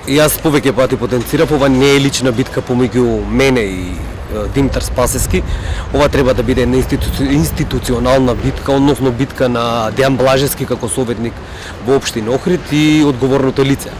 Јас повеќе пати потенцирав, ова не е лична битка помеѓу мене и Димитар Спасевски. Ова треба да биде една институционална битка, односно битка на Дејан Блажевски како советник во општина Охрид и одговорното лице.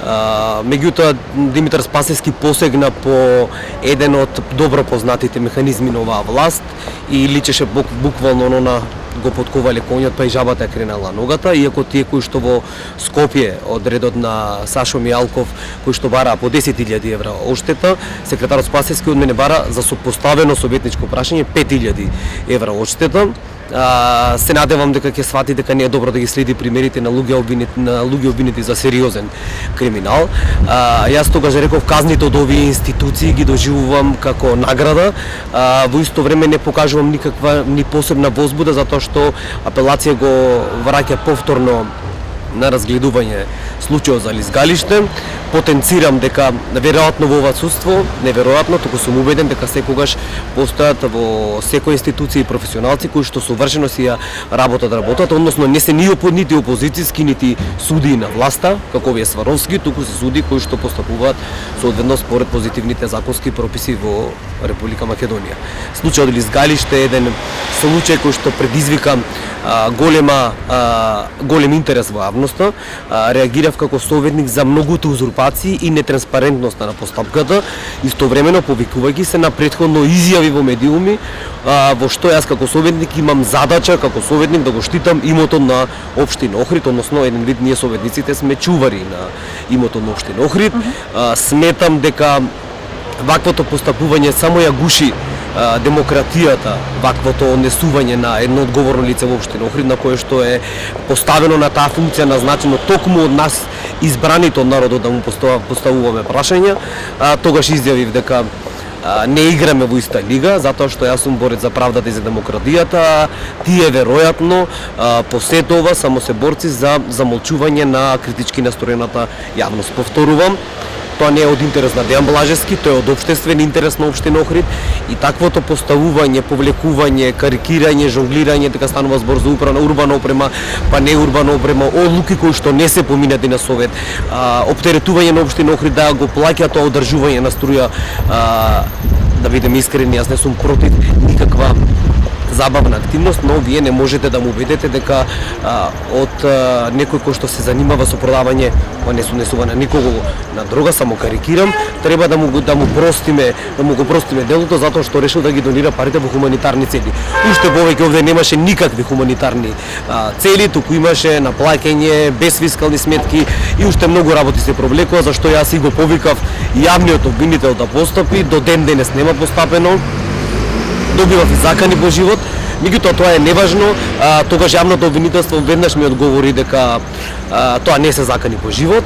Меѓутоа, Димитар Спасевски посегна по еден од добро познатите механизми на оваа власт и личеше буквално на го потковале конјот, па и жабата кренала ногата, иако тие кои што во Скопје од редот на Сашо Мијалков, кои што бараа по 10.000 евра одштета, секретарот Спасевски од мене бара за сопоставено советничко прашање 5.000 евра одштета. Се надевам дека ќе свати дека не е добро да ги следи примерите на луѓе обвинети за сериозен криминал. Јас тогаш реков казните од овие институции ги доживувам како награда, во исто време не покажувам никаква ни посебна возбуда затоа што апелација го враќа повторно на разгледување случајот за лизгалиште. Потенцирам дека веројатно во ова судство, неверојатно, туку сум убеден дека секогаш постојат во секој институција професионалци кои што совршено си ја работат, односно не се нити опозицијски, нити суди на власта, како овие Сваровски, туку се суди кои што постапуваат соодветно според позитивните законски прописи во Република Македонија. Случајот лизгалиште е еден случај кој што предизвика голем интерес во јавноста. Реагирав како советник за многуто узурпации и нетранспарентноста на постапката, истовремено повикувајќи се на претходно изјави во медиуми, во што јас како советник имам задача како советник да го штитам имото на општина Охрид, односно еден вид ние советниците сме чувари на имото на општина Охрид. Сметам дека ваквото постапување само ја гуши демократијата, ваквото однесување на едно одговорно лице во општина Охрид, на кое што е поставено на таа функција назначено токму од нас избраните од народот да му поставуваме прашања. Тогаш изјавив дека не играме во иста лига, затоа што јас сум борец за правдата и за демократијата, тие веројатно по сето ова само се борци за замолчување на критички настроената јавност. Повторувам, тоа не е од интерес на Дејан Блажевски, тоа е од општествен интерес на општина Охрид и таквото поставување, повлекување, карикирање, жонглирање, дека станува збор за урбана опрема, па не урбана опрема, одлуки кои што не се поминати на совет, оптеретување на општина Охрид да го плаќа тоа одржување на струја, да бидеме искрени, јас не сум против никаква забавна активност, но вие не можете да му убедете дека од некој кој што се занимава со продавање, не се однесува на никого на дрога, само карикирам, треба да му го простиме делото затоа што решил да ги донира парите во хуманитарни цели. Уште повеќе овде немаше никакви хуманитарни цели, туку имаше наплаќање без фискални сметки и уште многу работи се провлекува, зашто јас и го повикав јавниот обвинител да постапи, до ден денес нема постапено. Добивав и закани по живот, меѓутоа тоа е неважно. Тогаш јавното обвинителство веднаш ми одговори дека тоа не се закани по живот,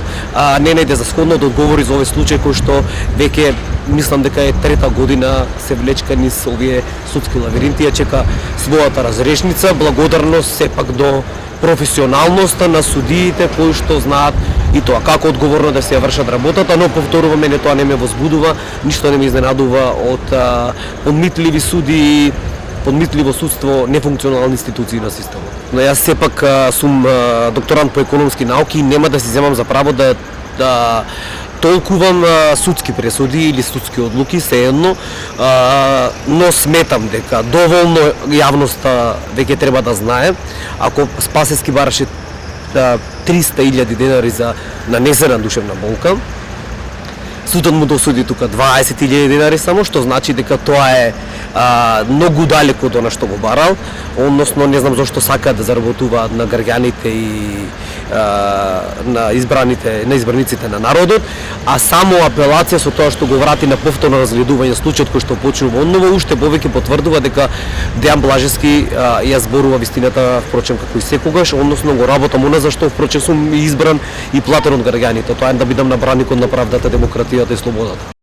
не најде за сходно да одговори за овој случај кој што веќе мислам дека е трета година се влечка низ овие судски лавиринти, ја чека својата разрешница. Благодарност сепак до професионалноста на судиите кои што знаат и тоа како одговорно да се ја вршат работата, но повторувам, мене тоа не ме возбудува, ништо не ме изненадува од подмитливи суди, подмитливо судство, нефункционални институции на системот. Но јас сепак сум докторант по економски науки и нема да си земам за право да толкувам судски пресуди или судски одлуки, сеедно, но сметам дека доволно јавноста веќе треба да знае, ако Спасевски бараше 300.000 денари за нанесена душевна болка, судот му досуди тука 20.000 денари само, што значи дека тоа е многу далеко до она што го барал, односно не знам зошто сакаат да заработуваат на граѓаните и на избраниците на народот, а само апелација со тоа што го врати на повторно разгледување случајот кој што почнува одново, уште повеќе потврдува дека Дејан Блажевски ја зборува вистината, впрочем како и секогаш, односно го работам она за што впрочем сум избран и платен од граѓаните, тоа е да бидам на браникот на правдата, демократијата и слободата.